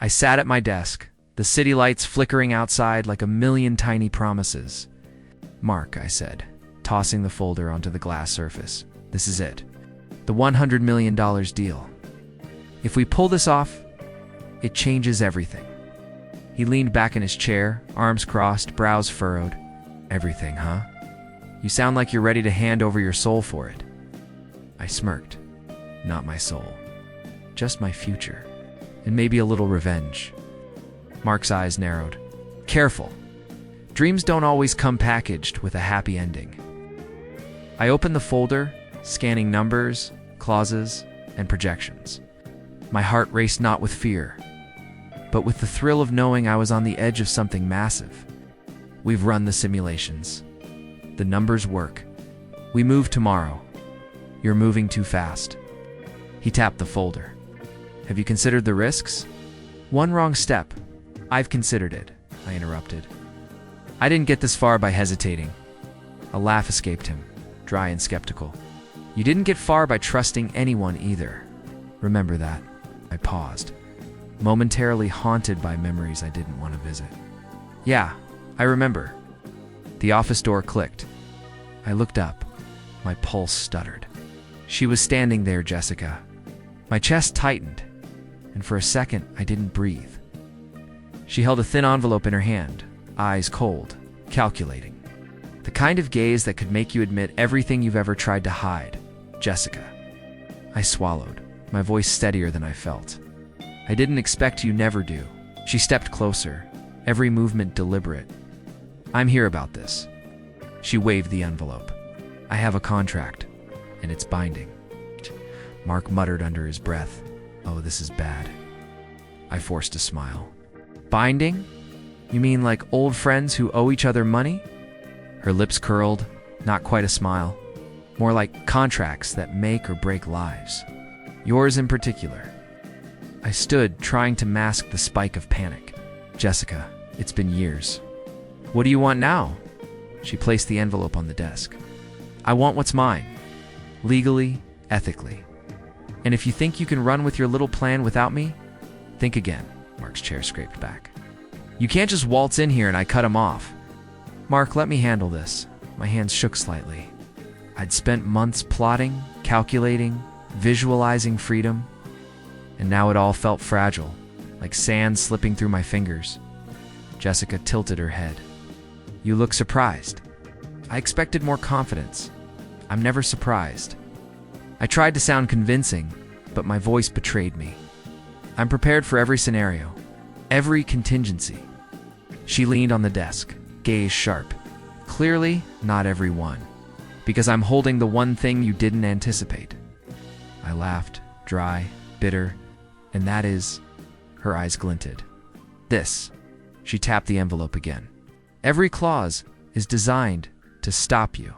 I sat at my desk, the city lights flickering outside like a million tiny promises. "Mark," I said, tossing the folder onto the glass surface. "This is it. The $100 million deal. If we pull this off, it changes everything." He leaned back in his chair, arms crossed, brows furrowed. "Everything, huh? You sound like you're ready to hand over your soul for it." I smirked. "Not my soul. Just my future. And maybe a little revenge." Mark's eyes narrowed. "Careful. Dreams don't always come packaged with a happy ending." I opened the folder, scanning numbers, clauses, and projections. My heart raced not with fear, but with the thrill of knowing I was on the edge of something massive. "We've run the simulations. The numbers work. We move tomorrow. You're moving too fast." He tapped the folder. "Have you considered the risks?" "One wrong step." "I've considered it," I interrupted. I didn't get this far by hesitating. A laugh escaped him, dry and skeptical. "You didn't get far by trusting anyone either. Remember that." I paused, momentarily haunted by memories I didn't want to visit. "Yeah, I remember." The office door clicked. I looked up. My pulse stuttered. She was standing there, Jessica. My chest tightened, and for a second I didn't breathe. She held a thin envelope in her hand, eyes cold, calculating. The kind of gaze that could make you admit everything you've ever tried to hide. "Jessica." I swallowed, my voice steadier than I felt. "I didn't expect you never do." She stepped closer, every movement deliberate. "I'm here about this." She waved the envelope. "I have a contract, and it's binding." Mark muttered under his breath, "Oh, this is bad." I forced a smile. "Binding? You mean like old friends who owe each other money?" Her lips curled, not quite a smile. More like contracts that make or break lives. Yours in particular. I stood, trying to mask the spike of panic. "Jessica, it's been years." "What do you want now?" She placed the envelope on the desk. "I want what's mine. Legally, ethically. And if you think you can run with your little plan without me, think again." Mark's chair scraped back. "You can't just waltz in here and I cut him off." "Mark, let me handle this." My hands shook slightly. I'd spent months plotting, calculating, visualizing freedom, and now it all felt fragile, like sand slipping through my fingers. Jessica tilted her head. "You look surprised." I expected more confidence. I'm never surprised. I tried to sound convincing, but my voice betrayed me. "I'm prepared for every scenario, every contingency." She leaned on the desk, gaze sharp. "Clearly, not every one, because I'm holding the one thing you didn't anticipate." I laughed, dry, bitter, and that is... Her eyes glinted. "This." She tapped the envelope again. "Every clause is designed to stop you,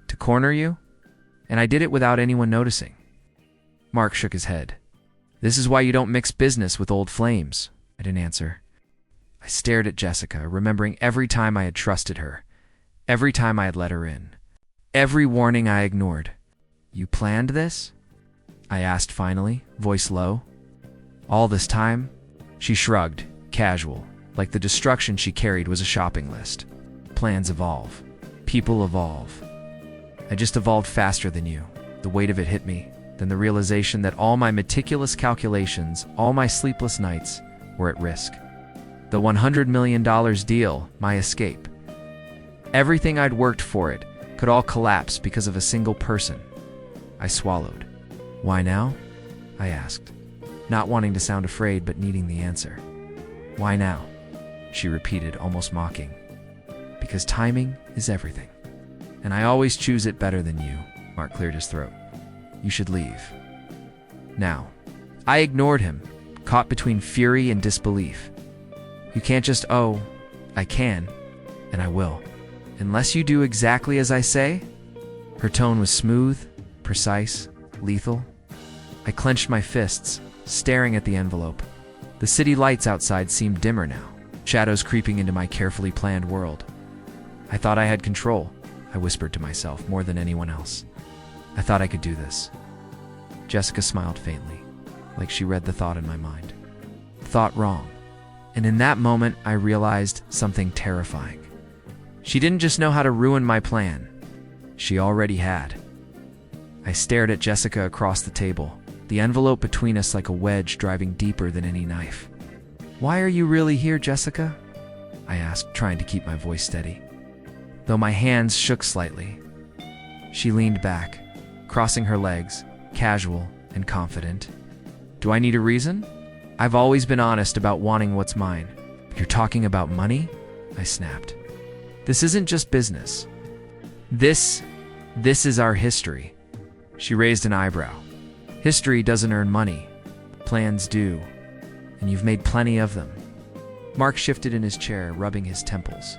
to corner you, and I did it without anyone noticing." Mark shook his head. "This is why you don't mix business with old flames." I didn't answer. I stared at Jessica, remembering every time I had trusted her, every time I had let her in, every warning I ignored. "You planned this?" I asked finally, voice low. "All this time?" She shrugged, casual, like the destruction she carried was a shopping list. "Plans evolve. People evolve. I just evolved faster than you." The weight of it hit me, then the realization that all my meticulous calculations, all my sleepless nights, were at risk. The $100 million deal, my escape. Everything I'd worked for it could all collapse because of a single person. I swallowed. "Why now?" I asked, not wanting to sound afraid but needing the answer. "Why now?" she repeated, almost mocking. "Because timing is everything. And I always choose it better than you." Mark cleared his throat. "You should leave. Now." I ignored him, caught between fury and disbelief. "You can't just, oh, I can, and I will. Unless you do exactly as I say." Her tone was smooth, precise, lethal. I clenched my fists, staring at the envelope. The city lights outside seemed dimmer now, shadows creeping into my carefully planned world. I thought I had control, I whispered to myself, more than anyone else. I thought I could do this. Jessica smiled faintly, like she read the thought in my mind. thought wrong. And in that moment, I realized something terrifying. She didn't just know how to ruin my plan. She already had. I stared at Jessica across the table, the envelope between us like a wedge driving deeper than any knife. "Why are you really here, Jessica?" I asked, trying to keep my voice steady. Though my hands shook slightly, she leaned back, crossing her legs, casual and confident. "Do I need a reason? I've always been honest about wanting what's mine." "You're talking about money?" I snapped. "This isn't just business. This is our history." She raised an eyebrow. "History doesn't earn money. Plans do. And you've made plenty of them." Mark shifted in his chair, rubbing his temples.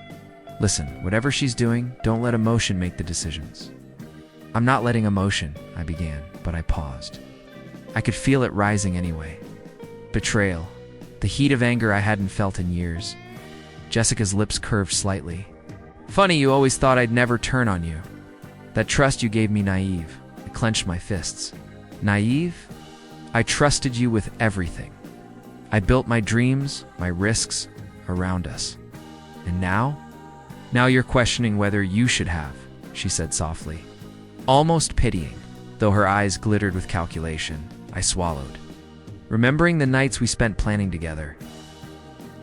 "Listen, whatever she's doing, don't let emotion make the decisions." "I'm not letting emotion," I began, but I paused. I could feel it rising anyway. Betrayal. The heat of anger I hadn't felt in years. Jessica's lips curved slightly. "Funny you always thought I'd never turn on you. That trust you gave me naive." I clenched my fists. "Naive? I trusted you with everything. I built my dreams, my risks, around us. And now? Now you're questioning whether you should have," she said softly. Almost pitying, though her eyes glittered with calculation. I swallowed. Remembering the nights we spent planning together,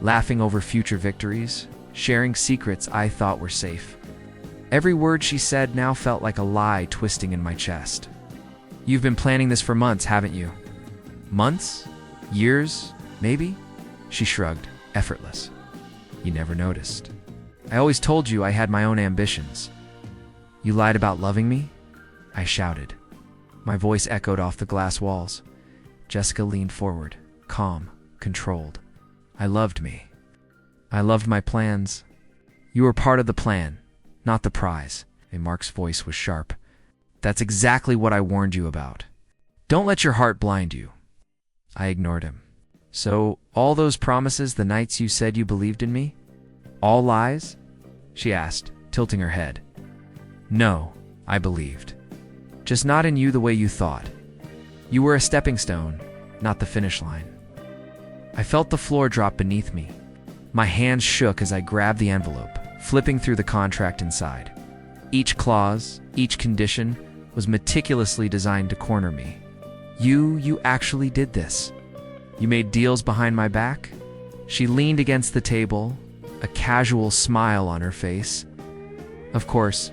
laughing over future victories, sharing secrets I thought were safe. Every word she said now felt like a lie twisting in my chest. "You've been planning this for months, haven't you?" "Months? Years? Maybe?" She shrugged, effortless. "You never noticed. I always told you I had my own ambitions." "You lied about loving me?" I shouted. My voice echoed off the glass walls. Jessica leaned forward, calm, controlled. "I loved me. I loved my plans. You were part of the plan, not the prize." And Mark's voice was sharp. "That's exactly what I warned you about. Don't let your heart blind you." I ignored him. "So, all those promises, the nights you said you believed in me? All lies?" she asked, tilting her head. "No, I believed. Just not in you the way you thought. You were a stepping stone, not the finish line." I felt the floor drop beneath me. My hands shook as I grabbed the envelope, flipping through the contract inside. Each clause, each condition, was meticulously designed to corner me. You actually did this. You made deals behind my back?" She leaned against the table, a casual smile on her face. "Of course,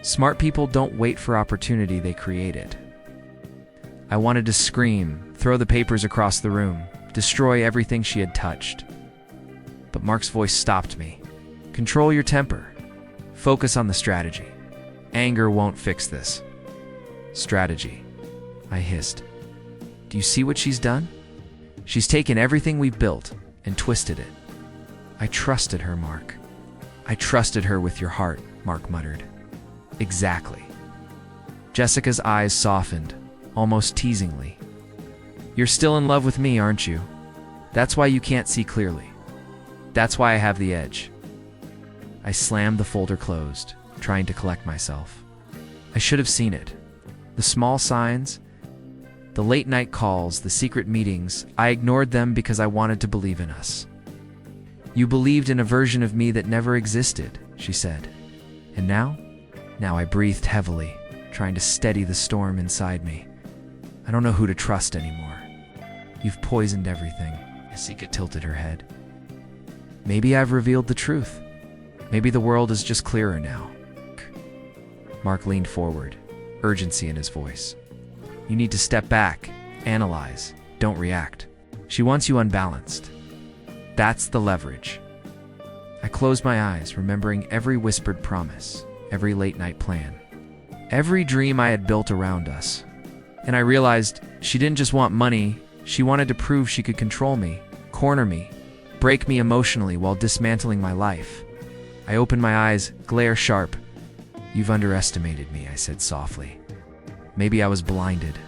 smart people don't wait for opportunity, they create it." I wanted to scream, throw the papers across the room, destroy everything she had touched. But Mark's voice stopped me. "Control your temper. Focus on the strategy. Anger won't fix this." "Strategy," I hissed. "Do you see what she's done? She's taken everything we've built and twisted it." "I trusted her, Mark." "I trusted her with your heart," Mark muttered. "Exactly." Jessica's eyes softened, almost teasingly. "You're still in love with me, aren't you? That's why you can't see clearly. That's why I have the edge." I slammed the folder closed, trying to collect myself. I should have seen it. The small signs, the late-night calls, the secret meetings, I ignored them because I wanted to believe in us. "You believed in a version of me that never existed," she said. "And now?" Now I breathed heavily, trying to steady the storm inside me. I don't know who to trust anymore. "You've poisoned everything." Jessica tilted her head. "Maybe I've revealed the truth. Maybe the world is just clearer now." Mark leaned forward, urgency in his voice. "You need to step back, analyze, don't react. She wants you unbalanced. That's the leverage." I closed my eyes, remembering every whispered promise, every late-night plan, every dream I had built around us. And I realized she didn't just want money, she wanted to prove she could control me, corner me, break me emotionally while dismantling my life. I opened my eyes, glare sharp. "You've underestimated me," I said softly. "Maybe I was blinded.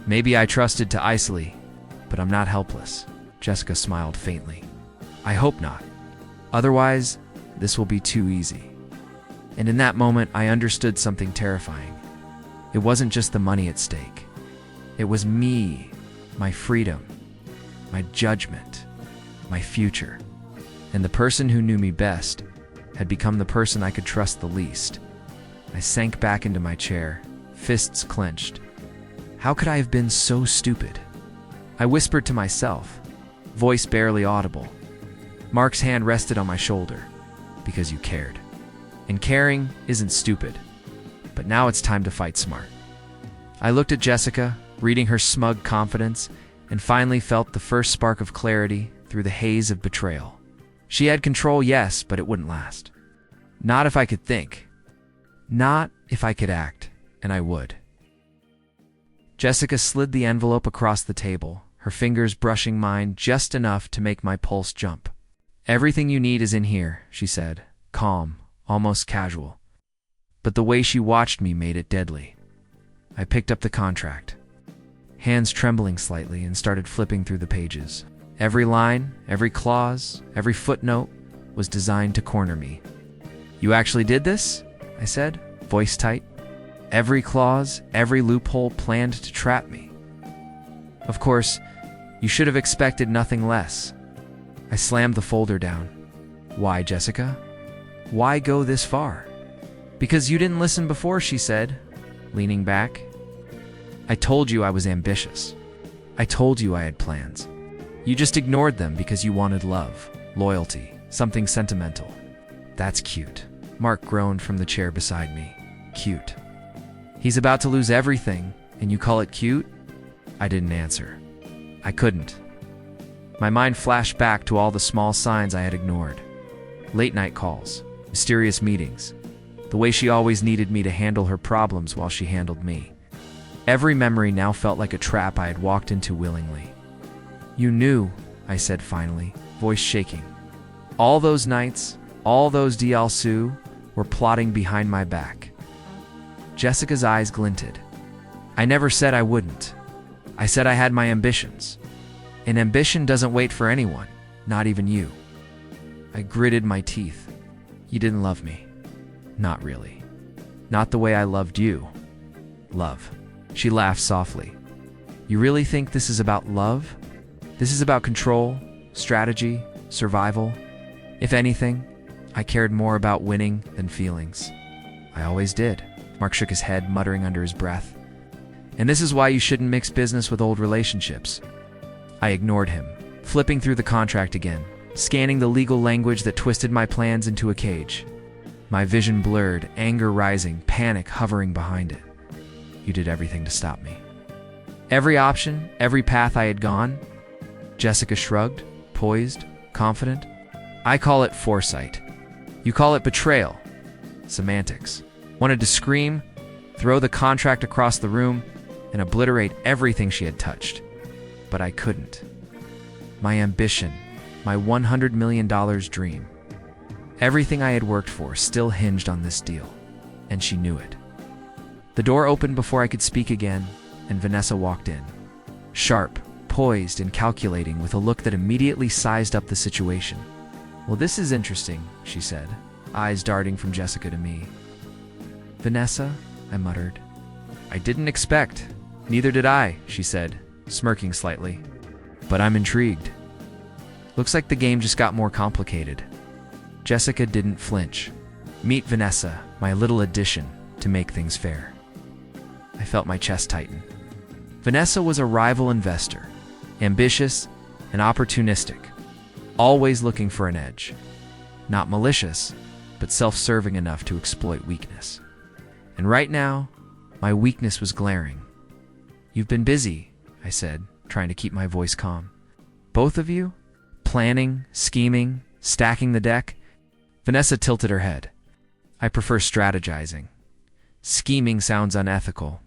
Maybe I trusted too easily, but I'm not helpless." Jessica smiled faintly. "I hope not. Otherwise, this will be too easy." And in that moment, I understood something terrifying. It wasn't just the money at stake. It was me, my freedom, my judgment. my future. And the person who knew me best had become the person I could trust the least. I sank back into my chair, fists clenched. How could I have been so stupid? I whispered to myself, voice barely audible. Mark's hand rested on my shoulder, because you cared. And caring isn't stupid. But now it's time to fight smart. I looked at Jessica, reading her smug confidence, and finally felt the first spark of clarity through the haze of betrayal. She had control, yes, but it wouldn't last. Not if I could think. Not if I could act, and I would. Jessica slid the envelope across the table, her fingers brushing mine just enough to make my pulse jump. Everything you need is in here, she said, calm, almost casual. But the way she watched me made it deadly. I picked up the contract, hands trembling slightly, and started flipping through the pages. Every line, every clause, every footnote was designed to corner me. You actually did this? I said, voice tight. Every clause, every loophole planned to trap me. Of course, you should have expected nothing less. I slammed the folder down. Why, Jessica? Why go this far? Because you didn't listen before, she said, leaning back. I told you I was ambitious. I told you I had plans. You just ignored them because you wanted love, loyalty, something sentimental. That's cute. Mark groaned from the chair beside me. Cute. He's about to lose everything, and you call it cute? I didn't answer. I couldn't. My mind flashed back to all the small signs I had ignored. Late night calls, mysterious meetings, the way she always needed me to handle her problems while she handled me. Every memory now felt like a trap I had walked into willingly. You knew, I said finally, voice shaking. All those nights, all those DL were plotting behind my back. Jessica's eyes glinted. I never said I wouldn't. I said I had my ambitions. And ambition doesn't wait for anyone, not even you. I gritted my teeth. You didn't love me. Not really. Not the way I loved you. Love. She laughed softly. You really think this is about love? This is about control, strategy, survival? If anything, I cared more about winning than feelings. I always did. Mark shook his head, muttering under his breath. And this is why you shouldn't mix business with old relationships. I ignored him, flipping through the contract again, scanning the legal language that twisted my plans into a cage. My vision blurred, anger rising, panic hovering behind it. You did everything to stop me. Every option, every path I had gone. Jessica shrugged, poised, confident. I call it foresight. You call it betrayal. Semantics. Wanted to scream, throw the contract across the room, and obliterate everything she had touched. But I couldn't. My ambition, my $100 million dream. Everything I had worked for still hinged on this deal, and she knew it. The door opened before I could speak again, and Vanessa walked in. Sharp, poised, and calculating, with a look that immediately sized up the situation. Well, this is interesting, she said, eyes darting from Jessica to me. Vanessa, I muttered. I didn't expect. Neither did I, she said, smirking slightly. But I'm intrigued. Looks like the game just got more complicated. Jessica didn't flinch. Meet Vanessa, my little addition to make things fair. I felt my chest tighten. Vanessa was a rival investor, ambitious and opportunistic, always looking for an edge. Not malicious, but self-serving enough to exploit weakness. And right now, my weakness was glaring. You've been busy, I said, trying to keep my voice calm. Both of you? Planning, scheming, stacking the deck? Vanessa tilted her head. I prefer strategizing. Scheming sounds unethical.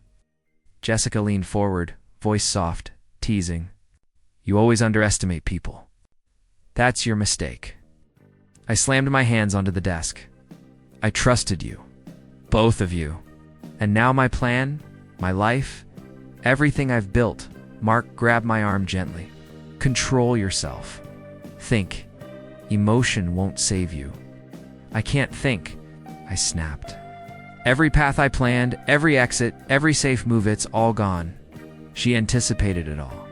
Jessica leaned forward, voice soft, teasing. You always underestimate people. That's your mistake. I slammed my hands onto the desk. I trusted you. Both of you. And now my plan, my life, everything I've built. Mark grabbed my arm gently. Control yourself. Think. Emotion won't save you. I can't think, I snapped. Every path I planned, every exit, every safe move, it's all gone. She anticipated it all.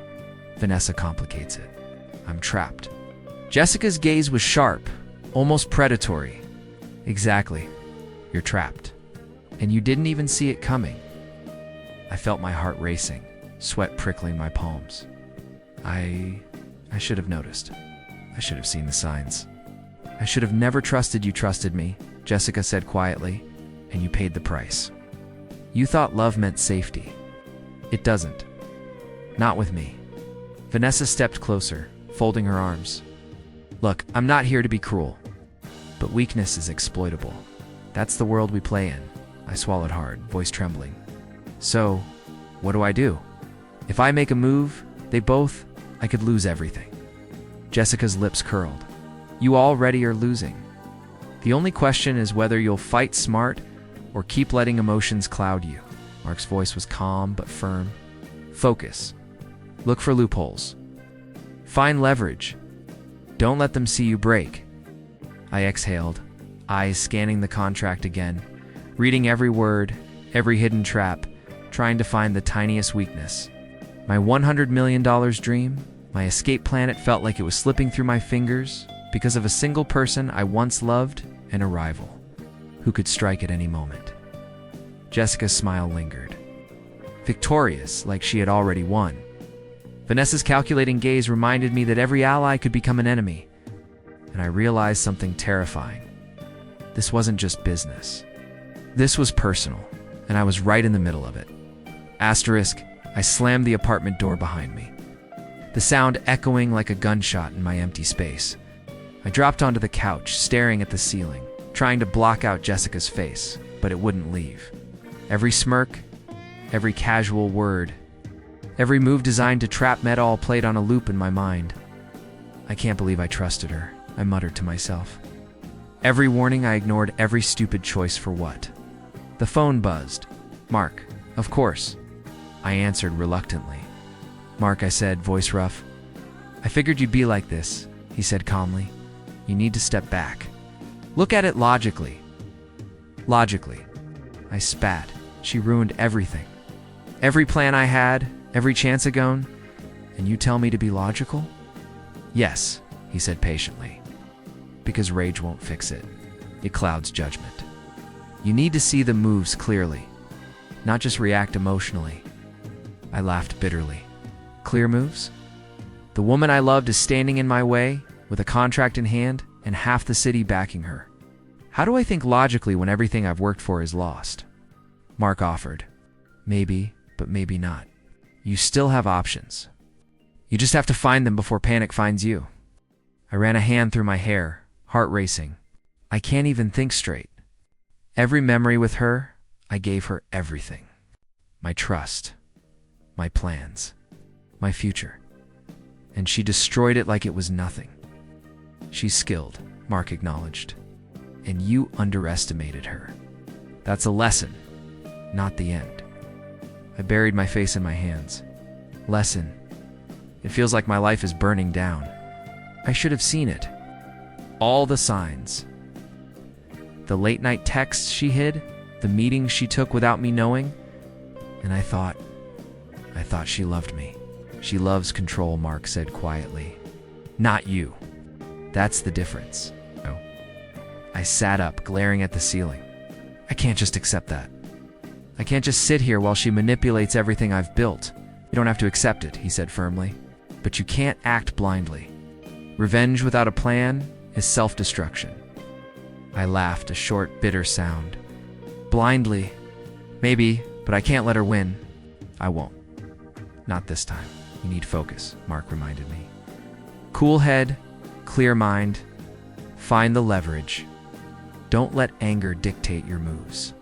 Vanessa complicates it. I'm trapped. Jessica's gaze was sharp, almost predatory. Exactly. You're trapped. And you didn't even see it coming. I felt my heart racing, sweat prickling my palms. I should have noticed. I should have seen the signs. I should have never trusted you trusted me, Jessica said quietly, and you paid the price. You thought love meant safety. It doesn't. Not with me. Vanessa stepped closer, folding her arms. Look, I'm not here to be cruel, but weakness is exploitable. That's the world we play in. I swallowed hard, voice trembling. So, what do? If I make a move, I could lose everything. Jessica's lips curled. You already are losing. The only question is whether you'll fight smart or keep letting emotions cloud you. Mark's voice was calm but firm. Focus. Look for loopholes. Find leverage. Don't let them see you break. I exhaled, eyes scanning the contract again, reading every word, every hidden trap, trying to find the tiniest weakness. My $100 million dream, my escape planet felt like it was slipping through my fingers because of a single person I once loved and a rival who could strike at any moment. Jessica's smile lingered. Victorious, like she had already won. Vanessa's calculating gaze reminded me that every ally could become an enemy, and I realized something terrifying. This wasn't just business. This was personal, and I was right in the middle of it. Asterisk, I slammed the apartment door behind me, the sound echoing like a gunshot in my empty space. I dropped onto the couch, staring at the ceiling, trying to block out Jessica's face, but it wouldn't leave. Every smirk, every casual word, every move designed to trap Med all played on a loop in my mind. I can't believe I trusted her, I muttered to myself. Every warning I ignored, every stupid choice for what? The phone buzzed. Mark, of course. I answered reluctantly. Mark, I said, voice rough. I figured you'd be like this, he said calmly. You need to step back. Look at it logically. Logically. I spat. She ruined everything. Every plan I had, every chance ago, and you tell me to be logical? Yes, he said patiently. Because rage won't fix it. It clouds judgment. You need to see the moves clearly, not just react emotionally. I laughed bitterly. Clear moves? The woman I loved is standing in my way, with a contract in hand and half the city backing her. How do I think logically when everything I've worked for is lost? Mark offered. Maybe, but maybe not. You still have options. You just have to find them before panic finds you. I ran a hand through my hair, heart racing. I can't even think straight. Every memory with her, I gave her everything. My trust, my plans, my future. And she destroyed it like it was nothing. She's skilled, Mark acknowledged. And you underestimated her. That's a lesson, not the end. I buried my face in my hands. Lesson. It feels like my life is burning down. I should have seen it. All the signs. The late-night texts she hid, the meetings she took without me knowing, and I thought she loved me. She loves control, Mark said quietly. Not you. That's the difference. No. I sat up, glaring at the ceiling. I can't just accept that. I can't just sit here while she manipulates everything I've built. You don't have to accept it, he said firmly. But you can't act blindly. Revenge without a plan is self-destruction. I laughed, a short, bitter sound. Blindly? Maybe, but I can't let her win. I won't. Not this time. You need focus, Mark reminded me. Cool head, clear mind, find the leverage. Don't let anger dictate your moves.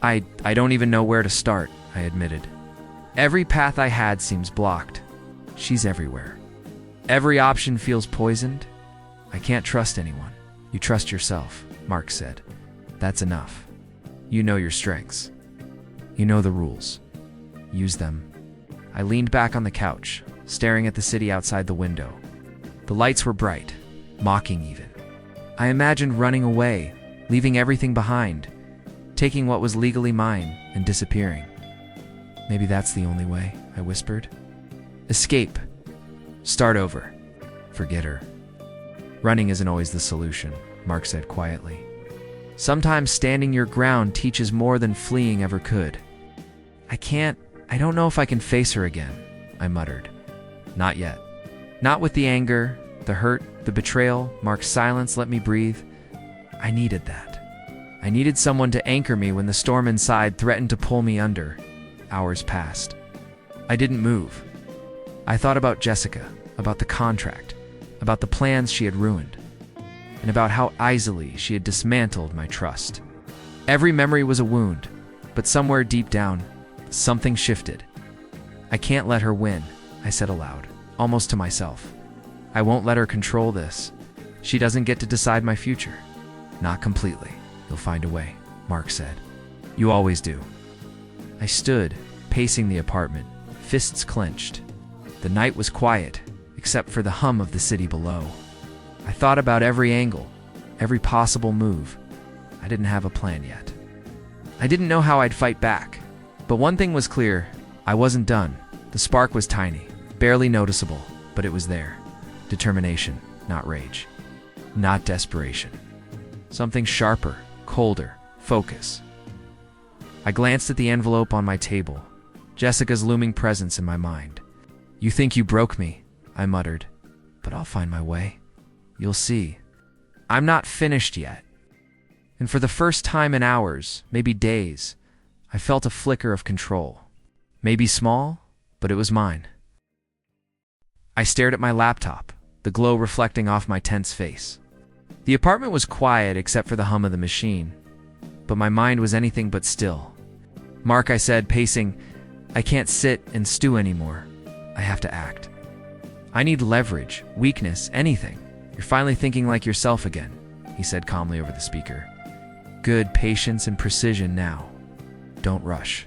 I don't even know where to start, I admitted. Every path I had seems blocked. She's everywhere. Every option feels poisoned. I can't trust anyone. You trust yourself, Mark said. That's enough. You know your strengths. You know the rules. Use them. I leaned back on the couch, staring at the city outside the window. The lights were bright, mocking even. I imagined running away, leaving everything behind, taking what was legally mine and disappearing. Maybe that's the only way, I whispered. Escape. Start over. Forget her. Running isn't always the solution, Mark said quietly. Sometimes standing your ground teaches more than fleeing ever could. I don't know if I can face her again, I muttered. Not yet. Not with the anger, the hurt, the betrayal. Mark's silence let me breathe. I needed that. I needed someone to anchor me when the storm inside threatened to pull me under. Hours passed. I didn't move. I thought about Jessica, about the contract, about the plans she had ruined, and about how easily she had dismantled my trust. Every memory was a wound, but somewhere deep down, something shifted. I can't let her win, I said aloud, almost to myself. I won't let her control this. She doesn't get to decide my future. Not completely. You'll find a way, Mark said. You always do. I stood, pacing the apartment, fists clenched. The night was quiet, except for the hum of the city below. I thought about every angle, every possible move. I didn't have a plan yet. I didn't know how I'd fight back. But one thing was clear, I wasn't done. The spark was tiny, barely noticeable, but it was there. Determination, not rage. Not desperation. Something sharper, colder, focus. I glanced at the envelope on my table, Jessica's looming presence in my mind. You think you broke me, I muttered, but I'll find my way. You'll see. I'm not finished yet. And for the first time in hours, maybe days, I felt a flicker of control. Maybe small, but it was mine. I stared at my laptop, the glow reflecting off my tense face. The apartment was quiet except for the hum of the machine, but my mind was anything but still. Mark, I said, pacing, I can't sit and stew anymore. I have to act. I need leverage, weakness, anything. You're finally thinking like yourself again, he said calmly over the speaker. Good patience and precision now. Don't rush.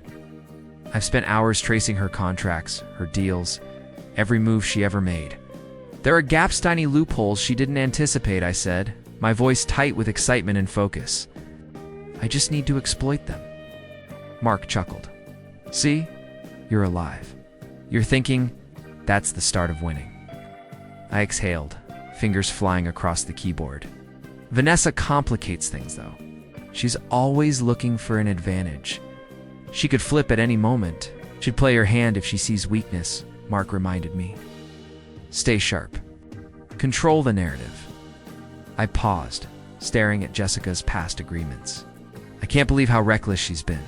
I've spent hours tracing her contracts, her deals, every move she ever made. There are gaps, tiny loopholes she didn't anticipate, I said, my voice tight with excitement and focus. I just need to exploit them. Mark chuckled. See? You're alive. You're thinking, that's the start of winning. I exhaled, fingers flying across the keyboard. Vanessa complicates things, though. She's always looking for an advantage. She could flip at any moment. She'd play her hand if she sees weakness, Mark reminded me. Stay sharp. Control the narrative. I paused, staring at Jessica's past agreements. I can't believe how reckless she's been.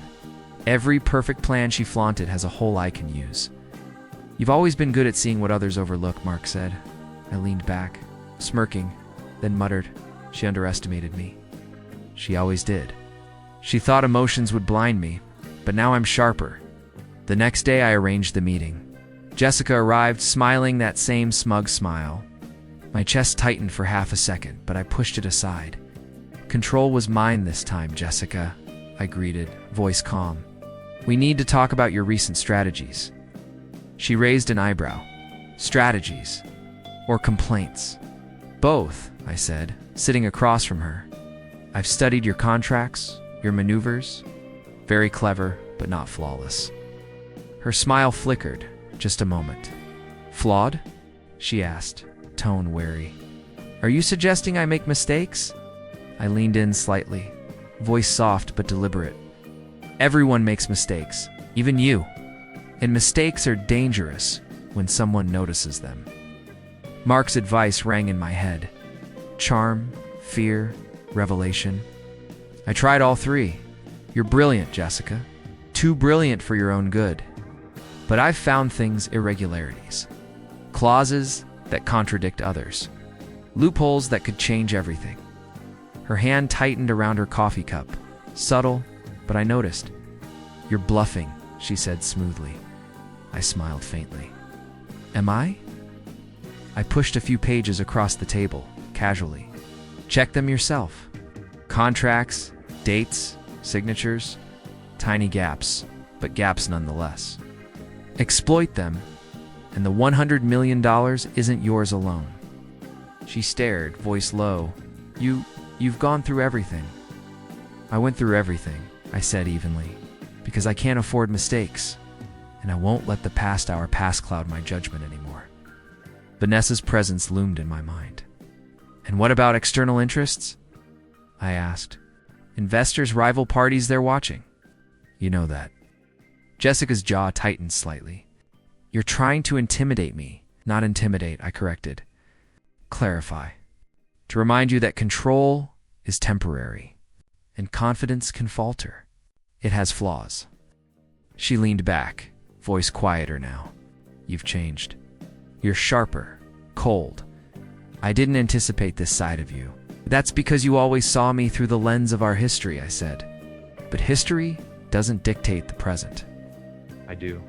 Every perfect plan she flaunted has a hole I can use. You've always been good at seeing what others overlook, Mark said. I leaned back, smirking, then muttered, she underestimated me. She always did. She thought emotions would blind me, but now I'm sharper. The next day I arranged the meeting. Jessica arrived, smiling that same smug smile. My chest tightened for half a second, but I pushed it aside. Control was mine this time, Jessica, I greeted, voice calm. We need to talk about your recent strategies. She raised an eyebrow. Strategies? Or complaints? Both, I said, sitting across from her. I've studied your contracts, your maneuvers. Very clever, but not flawless. Her smile flickered, just a moment. Flawed? She asked, tone wary. Are you suggesting I make mistakes? I leaned in slightly, voice soft but deliberate. Everyone makes mistakes, even you. And mistakes are dangerous when someone notices them. Mark's advice rang in my head. Charm, fear, revelation. I tried all three. You're brilliant, Jessica. Too brilliant for your own good. But I've found things, irregularities. Clauses that contradict others. Loopholes that could change everything. Her hand tightened around her coffee cup. Subtle, but I noticed. You're bluffing, she said smoothly. I smiled faintly. Am I? I pushed a few pages across the table, casually. Check them yourself. Contracts, dates, signatures, tiny gaps, but gaps nonetheless. Exploit them, and the $100 million isn't yours alone. She stared, voice low. You've gone through everything. I went through everything, I said evenly, because I can't afford mistakes, and I won't let the past hour cloud my judgment anymore. Vanessa's presence loomed in my mind. And what about external interests? I asked. Investors, rival parties, they're watching. You know that. Jessica's jaw tightened slightly. You're trying to intimidate me. Not intimidate, I corrected. Clarify. To remind you that control is temporary, and confidence can falter. It has flaws. She leaned back, voice quieter now. You've changed. You're sharper, cold. I didn't anticipate this side of you. That's because you always saw me through the lens of our history, I said. But history doesn't dictate the present. I do.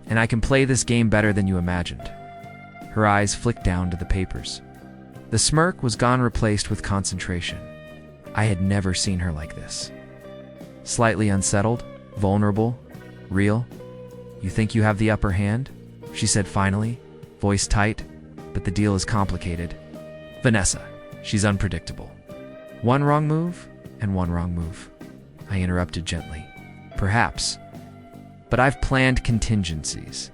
And I can play this game better than you imagined. Her eyes flicked down to the papers. The smirk was gone, replaced with concentration. I had never seen her like this. Slightly unsettled, vulnerable, real. You think you have the upper hand? She said finally, voice tight, but the deal is complicated. Vanessa, she's unpredictable. One wrong move and one wrong move. I interrupted gently. Perhaps. But I've planned contingencies,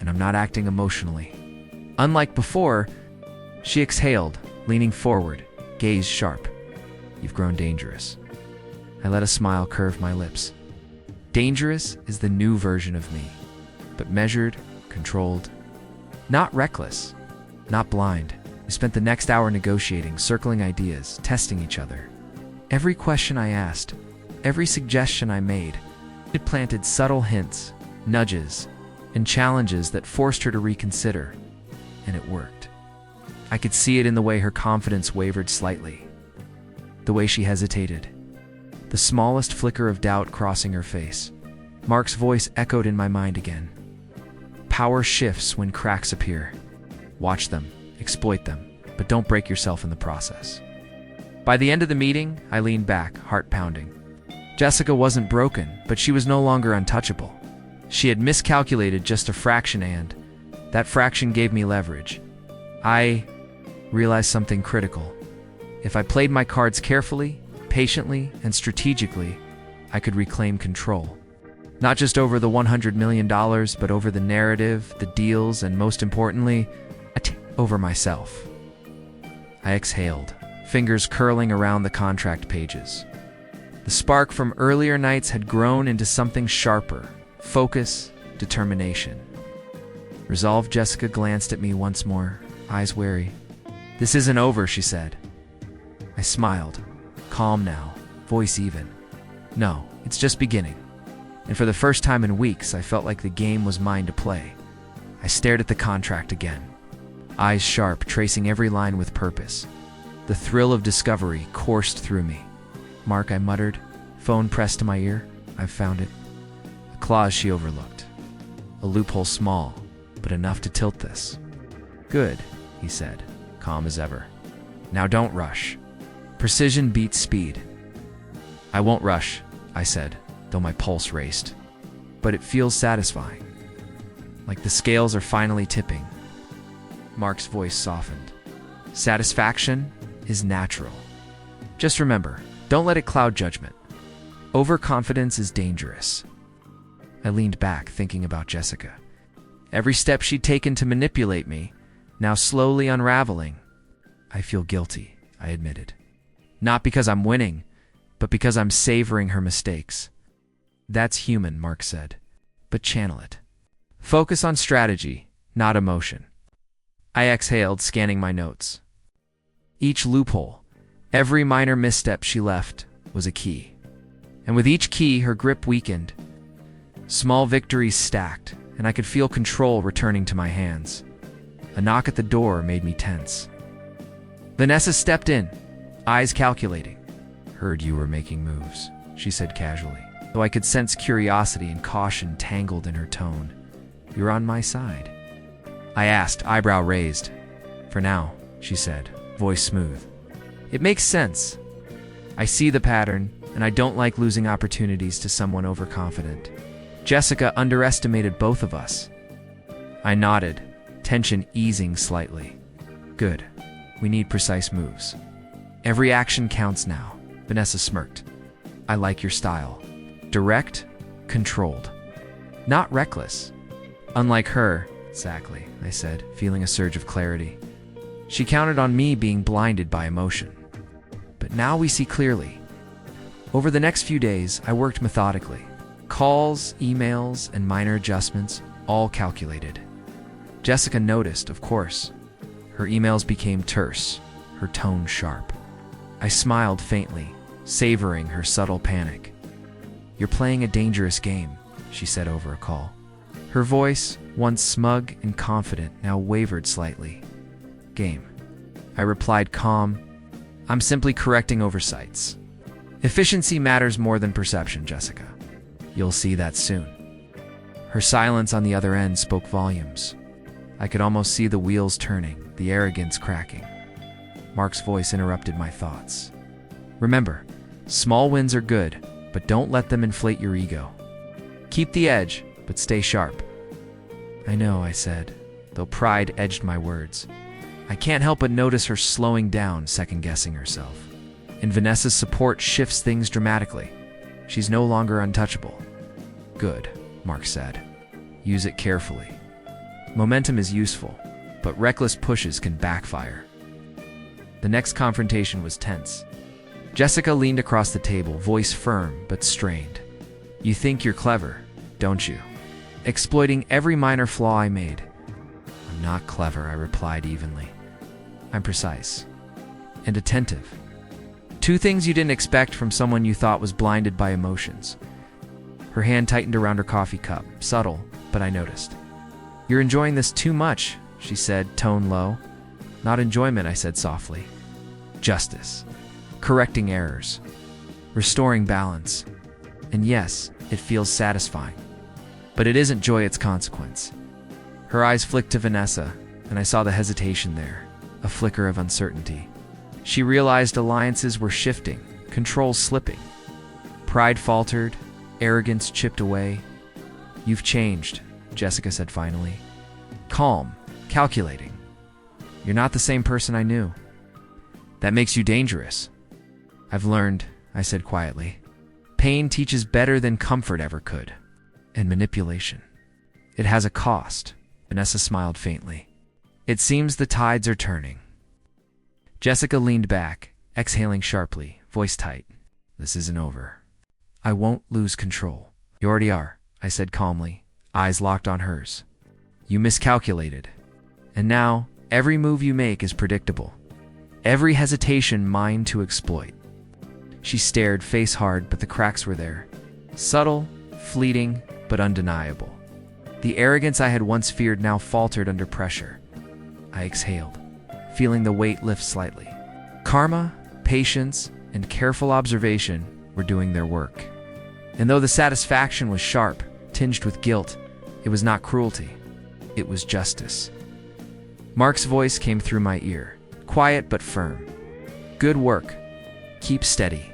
and I'm not acting emotionally. Unlike before, she exhaled, leaning forward, gaze sharp. You've grown dangerous. I let a smile curve my lips. Dangerous is the new version of me, but measured, controlled. Not reckless, not blind. We spent the next hour negotiating, circling ideas, testing each other. Every question I asked, every suggestion I made, it planted subtle hints, nudges, and challenges that forced her to reconsider, and it worked. I could see it in the way her confidence wavered slightly, the way she hesitated, the smallest flicker of doubt crossing her face. Mark's voice echoed in my mind again. Power shifts when cracks appear. Watch them, exploit them, but don't break yourself in the process. By the end of the meeting, I leaned back, heart pounding. Jessica wasn't broken, but she was no longer untouchable. She had miscalculated just a fraction, and that fraction gave me leverage. I realized something critical. If I played my cards carefully, patiently, and strategically, I could reclaim control. Not just over the $100 million, but over the narrative, the deals, and most importantly, over myself. I exhaled, fingers curling around the contract pages. The spark from earlier nights had grown into something sharper, focus, determination. Resolved, Jessica glanced at me once more, eyes wary. This isn't over, she said. I smiled, calm now, voice even. No, it's just beginning. And for the first time in weeks, I felt like the game was mine to play. I stared at the contract again, eyes sharp, tracing every line with purpose. The thrill of discovery coursed through me. Mark, I muttered, phone pressed to my ear. I've found it. A clause she overlooked. A loophole small, but enough to tilt this. Good, he said, calm as ever. Now don't rush. Precision beats speed. I won't rush, I said, though my pulse raced. But it feels satisfying. Like the scales are finally tipping. Mark's voice softened. Satisfaction is natural. Just remember, don't let it cloud judgment. Overconfidence is dangerous. I leaned back, thinking about Jessica. Every step she'd taken to manipulate me, now slowly unraveling. I feel guilty, I admitted. Not because I'm winning, but because I'm savoring her mistakes. That's human, Mark said, but channel it. Focus on strategy, not emotion. I exhaled, scanning my notes. Each loophole, every minor misstep she left, was a key. And with each key, her grip weakened. Small victories stacked, and I could feel control returning to my hands. A knock at the door made me tense. Vanessa stepped in, eyes calculating. Heard you were making moves, she said casually, though I could sense curiosity and caution tangled in her tone. You're on my side. I asked, eyebrow raised. For now, she said, voice smooth. It makes sense. I see the pattern, and I don't like losing opportunities to someone overconfident. Jessica underestimated both of us. I nodded, tension easing slightly. Good. We need precise moves. Every action counts now, Vanessa smirked. I like your style. Direct, controlled. Not reckless. Unlike her, exactly, I said, feeling a surge of clarity. She counted on me being blinded by emotion. But now we see clearly. Over the next few days, I worked methodically. Calls, emails, and minor adjustments, all calculated. Jessica noticed, of course. Her emails became terse, her tone sharp. I smiled faintly, savoring her subtle panic. "You're playing a dangerous game," she said over a call. Her voice, once smug and confident, now wavered slightly. "Game." I replied calm. "I'm simply correcting oversights. Efficiency matters more than perception, Jessica. You'll see that soon." Her silence on the other end spoke volumes. I could almost see the wheels turning, the arrogance cracking. Mark's voice interrupted my thoughts. "Remember, small wins are good, but don't let them inflate your ego. Keep the edge, but stay sharp." "I know," I said, though pride edged my words. I can't help but notice her slowing down, second-guessing herself. And Vanessa's support shifts things dramatically. She's no longer untouchable. "Good," Mark said. "Use it carefully. Momentum is useful, but reckless pushes can backfire." The next confrontation was tense. Jessica leaned across the table, voice firm but strained. "You think you're clever, don't you? Exploiting every minor flaw I made." "I'm not clever," I replied evenly. "I'm precise and attentive. Two things you didn't expect from someone you thought was blinded by emotions." Her hand tightened around her coffee cup, subtle, but I noticed. "You're enjoying this too much," she said, tone low. "Not enjoyment," I said softly. "Justice. Correcting errors. Restoring balance. And yes, it feels satisfying. But it isn't joy, it's consequence." Her eyes flicked to Vanessa, and I saw the hesitation there, a flicker of uncertainty. She realized alliances were shifting, control slipping. Pride faltered, arrogance chipped away. "You've changed," Jessica said finally. Calm, calculating. "You're not the same person I knew. That makes you dangerous." "I've learned," I said quietly. "Pain teaches better than comfort ever could. And manipulation. It has a cost." Vanessa smiled faintly. "It seems the tides are turning." Jessica leaned back, exhaling sharply, voice tight. "This isn't over. I won't lose control." "You already are," I said calmly, eyes locked on hers. "You miscalculated. And now, every move you make is predictable. Every hesitation mine to exploit." She stared, face hard, but the cracks were there. Subtle, fleeting, but undeniable. The arrogance I had once feared now faltered under pressure. I exhaled, feeling the weight lift slightly. Karma, patience, and careful observation were doing their work. And though the satisfaction was sharp, tinged with guilt, it was not cruelty. It was justice. Mark's voice came through my ear, quiet but firm. "Good work. Keep steady.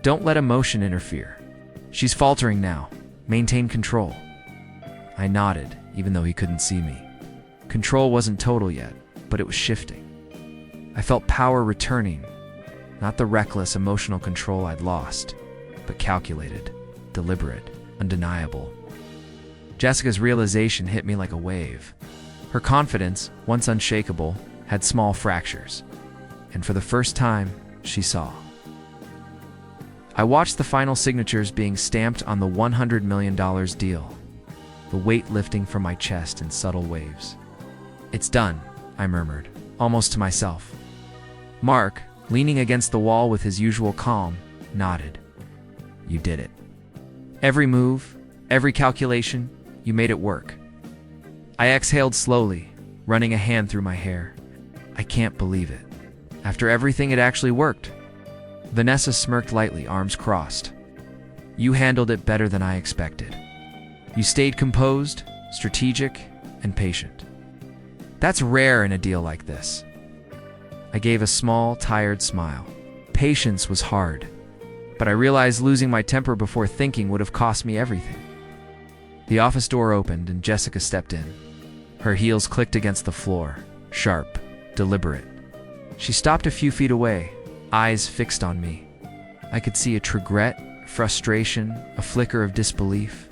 Don't let emotion interfere. She's faltering now. Maintain control." I nodded, even though he couldn't see me. Control wasn't total yet, but it was shifting. I felt power returning, not the reckless, emotional control I'd lost, but calculated, deliberate, undeniable. Jessica's realization hit me like a wave. Her confidence, once unshakable, had small fractures, and for the first time, she saw. I watched the final signatures being stamped on the $100 million deal, the weight lifting from my chest in subtle waves. "It's done," I murmured, almost to myself. Mark, leaning against the wall with his usual calm, nodded. "You did it. Every move, every calculation, you made it work." I exhaled slowly, running a hand through my hair. I can't believe it. After everything, it actually worked. Vanessa smirked lightly, arms crossed. "You handled it better than I expected. You stayed composed, strategic, and patient. That's rare in a deal like this." I gave a small, tired smile. Patience was hard, but I realized losing my temper before thinking would have cost me everything. The office door opened and Jessica stepped in. Her heels clicked against the floor, sharp, deliberate. She stopped a few feet away, eyes fixed on me. I could see a regret, frustration, a flicker of disbelief.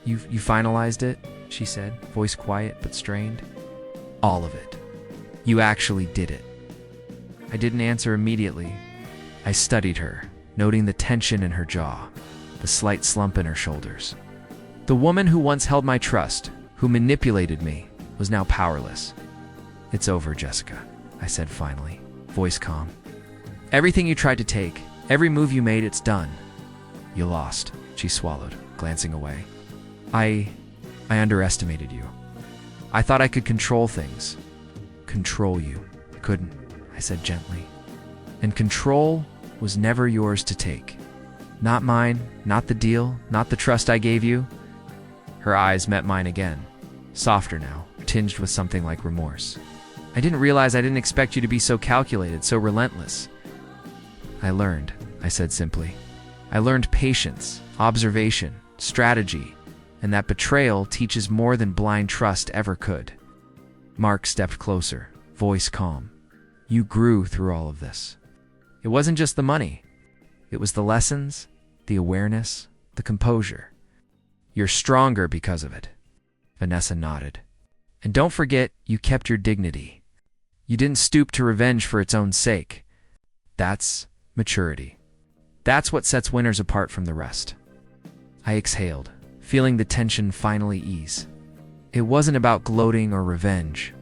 You finalized it?" she said, voice quiet but strained. "All of it. You actually did it. I didn't answer immediately. I studied her, noting the tension in her jaw, the slight slump in her shoulders. The woman who once held my trust, who manipulated me, was now powerless. "It's over, Jessica," I said finally, voice calm. "Everything you tried to take, every move you made, it's done." "You lost," she swallowed, glancing away. I underestimated you. I thought I could control things. Control you. I couldn't," I said gently. "And control was never yours to take. Not mine, not the deal, not the trust I gave you." Her eyes met mine again, softer now, tinged with something like remorse. "I didn't realize I didn't expect you to be so calculated, so relentless." "I learned," I said simply. "I learned patience, observation, strategy, and that betrayal teaches more than blind trust ever could." Mark stepped closer, voice calm. "You grew through all of this. It wasn't just the money. It was the lessons, the awareness, the composure. You're stronger because of it." Vanessa nodded. "And don't forget, you kept your dignity. You didn't stoop to revenge for its own sake. That's maturity. That's what sets winners apart from the rest." I exhaled, feeling the tension finally ease. It wasn't about gloating or revenge.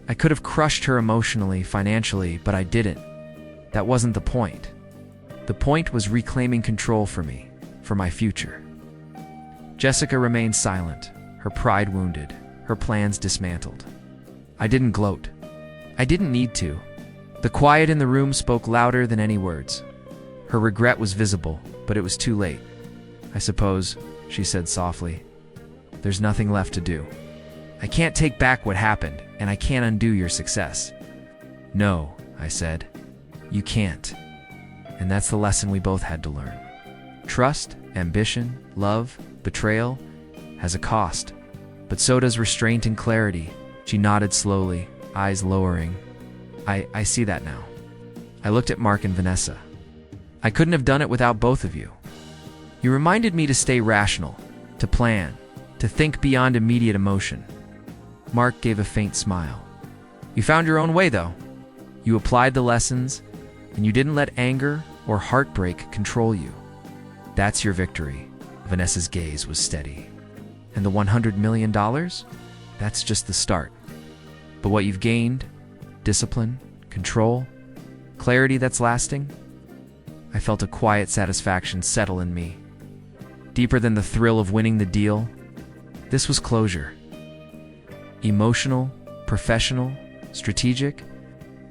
I could have crushed her emotionally, financially, but I didn't. That wasn't the point. The point was reclaiming control for me, for my future. Jessica remained silent, her pride wounded, her plans dismantled. I didn't gloat. I didn't need to. The quiet in the room spoke louder than any words. Her regret was visible, but it was too late. "I suppose," she said softly, "there's nothing left to do. I can't take back what happened, and I can't undo your success." "No," I said, "you can't." And that's the lesson we both had to learn. Trust, ambition, love, betrayal has a cost, but so does restraint and clarity. She nodded slowly, eyes lowering. I see that now." I looked at Mark and Vanessa. "I couldn't have done it without both of you. You reminded me to stay rational, to plan, to think beyond immediate emotion." Mark gave a faint smile. "You found your own way, though. You applied the lessons, and you didn't let anger or heartbreak control you. That's your victory." Vanessa's gaze was steady. "And the $100 million? That's just the start. But what you've gained, discipline, control, clarity that's lasting?" I felt a quiet satisfaction settle in me. Deeper than the thrill of winning the deal, this was closure. Emotional, professional, strategic.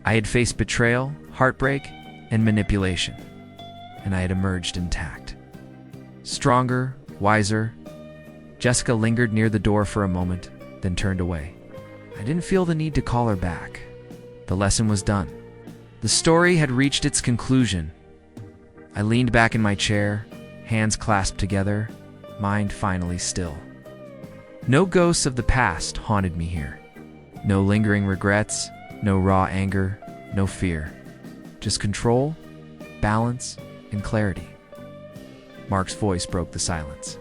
I had faced betrayal, heartbreak, and manipulation, and I had emerged intact. Stronger, wiser. Jessica lingered near the door for a moment, then turned away. I didn't feel the need to call her back. The lesson was done. The story had reached its conclusion. I leaned back in my chair, hands clasped together, mind finally still. No ghosts of the past haunted me here. No lingering regrets, no raw anger, no fear. Just control, balance, and clarity. Mark's voice broke the silence.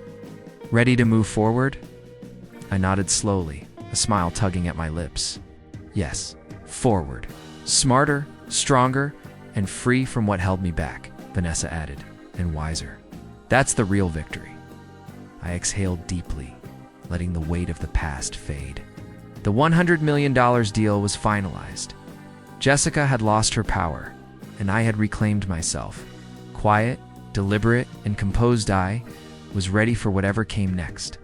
"Ready to move forward?" I nodded slowly, a smile tugging at my lips. "Yes, forward. Smarter, stronger, and free from what held me back," Vanessa added, "and wiser. That's the real victory." I exhaled deeply, letting the weight of the past fade. The $100 million deal was finalized. Jessica had lost her power, and I had reclaimed myself. Quiet, deliberate, and composed, I was ready for whatever came next.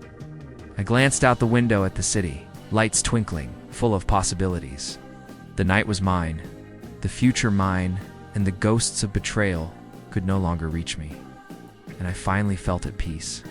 I glanced out the window at the city, lights twinkling, full of possibilities. The night was mine, the future mine, and the ghosts of betrayal could no longer reach me. And I finally felt at peace.